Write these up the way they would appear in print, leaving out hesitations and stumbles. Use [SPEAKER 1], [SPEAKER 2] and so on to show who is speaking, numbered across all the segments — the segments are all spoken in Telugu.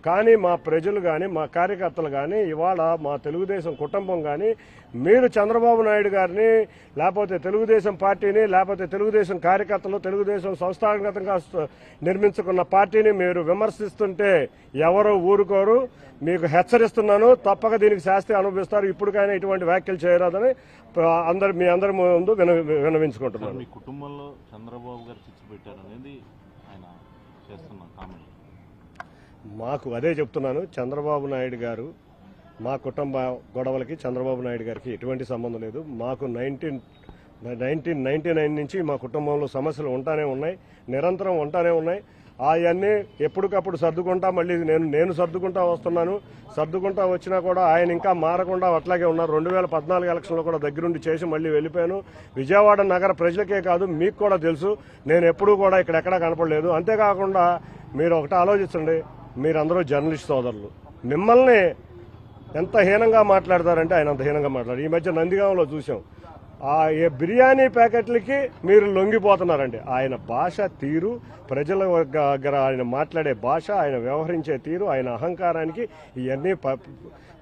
[SPEAKER 1] కానీ మా ప్రజలు కానీ మా కార్యకర్తలు కానీ ఇవాళ మా తెలుగుదేశం కుటుంబం కానీ మీరు చంద్రబాబు నాయుడు గారిని లేకపోతే తెలుగుదేశం పార్టీని లేకపోతే తెలుగుదేశం కార్యకర్తలు తెలుగుదేశం సంస్థాగతంగా నిర్మించుకున్న పార్టీని మీరు విమర్శిస్తుంటే ఎవరు ఊరుకోరు. మీకు హెచ్చరిస్తున్నాను, తప్పక దీనికి శాస్తి అనుభవిస్తారు. ఇప్పటికైనా ఇటువంటి వ్యాఖ్యలు చేయరాదని మీ అందరి ముందు విన్నవించుకుంటున్నాను.
[SPEAKER 2] మీ కుటుంబంలో చంద్రబాబు గారు చిచ్చు పెట్టారనేది ఆయన చేస్తున్న కామెంట్.
[SPEAKER 1] మాకు అదే చెప్తున్నాను, చంద్రబాబు నాయుడు గారు మా కుటుంబ గొడవలకి చంద్రబాబు నాయుడు గారికి ఎటువంటి సంబంధం లేదు. మాకు 1999 నుంచి మా కుటుంబంలో సమస్యలు ఉంటానే ఉన్నాయి, నిరంతరం ఉంటానే ఉన్నాయి. అవన్నీ ఎప్పటికప్పుడు సర్దుకుంటా మళ్ళీ నేను సర్దుకుంటా వస్తున్నాను. సర్దుకుంటా వచ్చినా కూడా ఆయన ఇంకా మారకుండా అట్లాగే ఉన్నారు. 2014 ఎలక్షన్లో కూడా దగ్గరుండి చేసి మళ్ళీ వెళ్ళిపోయాను. విజయవాడ నగర ప్రజలకే కాదు మీకు కూడా తెలుసు, నేను ఎప్పుడూ కూడా ఇక్కడెక్కడా కనపడలేదు. అంతేకాకుండా మీరు ఒకటి ఆలోచించండి, మీరందరూ జర్నలిస్ట్ సోదరులు, మిమ్మల్ని ఎంత హీనంగా మాట్లాడతారంటే ఆయన అంత హీనంగా మాట్లాడారు. ఈ మధ్య నందిగాంలో చూసాం, బిర్యానీ ప్యాకెట్లకి మీరు లొంగిపోతున్నారండి. ఆయన భాష తీరు, ప్రజల దగ్గర ఆయన మాట్లాడే భాష, ఆయన వ్యవహరించే తీరు, ఆయన అహంకారానికి ఇవన్నీ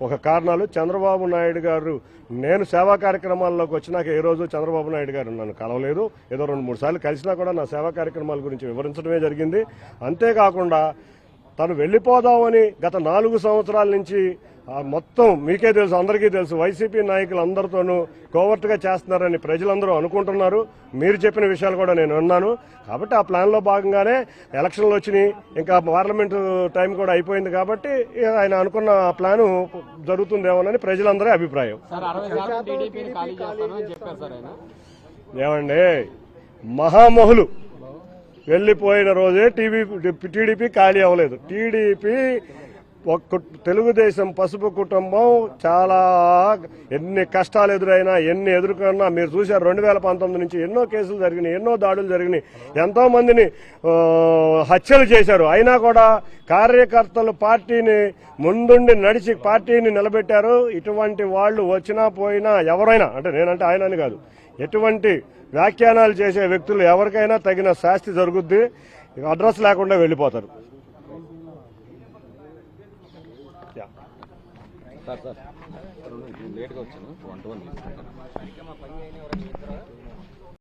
[SPEAKER 1] ఒక కారణాలు. చంద్రబాబు నాయుడు గారు నేను సేవా కార్యక్రమాల్లోకి వచ్చినాక ఏ రోజు చంద్రబాబు నాయుడు గారు నన్ను కలవలేదు. ఏదో 2-3 సార్లు కలిసినా కూడా నా సేవా కార్యక్రమాల గురించి వివరించడమే జరిగింది. అంతేకాకుండా తను వెళ్ళిపోదామని గత 4 సంవత్సరాల నుంచి మొత్తం మీకే తెలుసు, అందరికీ తెలుసు, వైసీపీ నాయకులు అందరితోనూ కోవర్ట్గా చేస్తున్నారని ప్రజలందరూ అనుకుంటున్నారు. మీరు చెప్పిన విషయాలు కూడా నేను విన్నాను. కాబట్టి ఆ ప్లాన్లో భాగంగానే ఎలక్షన్లు వచ్చినాయి, ఇంకా పార్లమెంటు టైం కూడా అయిపోయింది. కాబట్టి ఆయన అనుకున్న ప్లాను జరుగుతుందేమోనని ప్రజలందరి అభిప్రాయం. ఏమండి, మహామహులు వెళ్ళిపోయిన రోజే టీడీపీ ఖాళీ అవ్వలేదు. టీడీపీ తెలుగుదేశం పసుపు కుటుంబం చాలా ఎన్ని కష్టాలు ఎదురైనా ఎన్ని ఎదుర్కొన్నా మీరు చూశారు. 2019 నుంచి ఎన్నో కేసులు జరిగినాయి, ఎన్నో దాడులు జరిగినాయి, ఎంతో మందిని హత్యలు చేశారు. అయినా కూడా కార్యకర్తలు పార్టీని ముందుండి నడిచి పార్టీని నిలబెట్టారు. ఇటువంటి వాళ్ళు వచ్చినా పోయినా ఎవరైనా, అంటే నేనంటే ఆయన అని కాదు, ఎటువంటి వ్యాఖ్యానాలు చేసే వ్యక్తులు ఎవరికైనా తగిన శాస్తి జరుగుద్ది. అడ్రస్ లేకుండా వెళ్ళిపోతారు.
[SPEAKER 3] లేట్గా వచ్చాను 1-1 తీసుకుంటాను.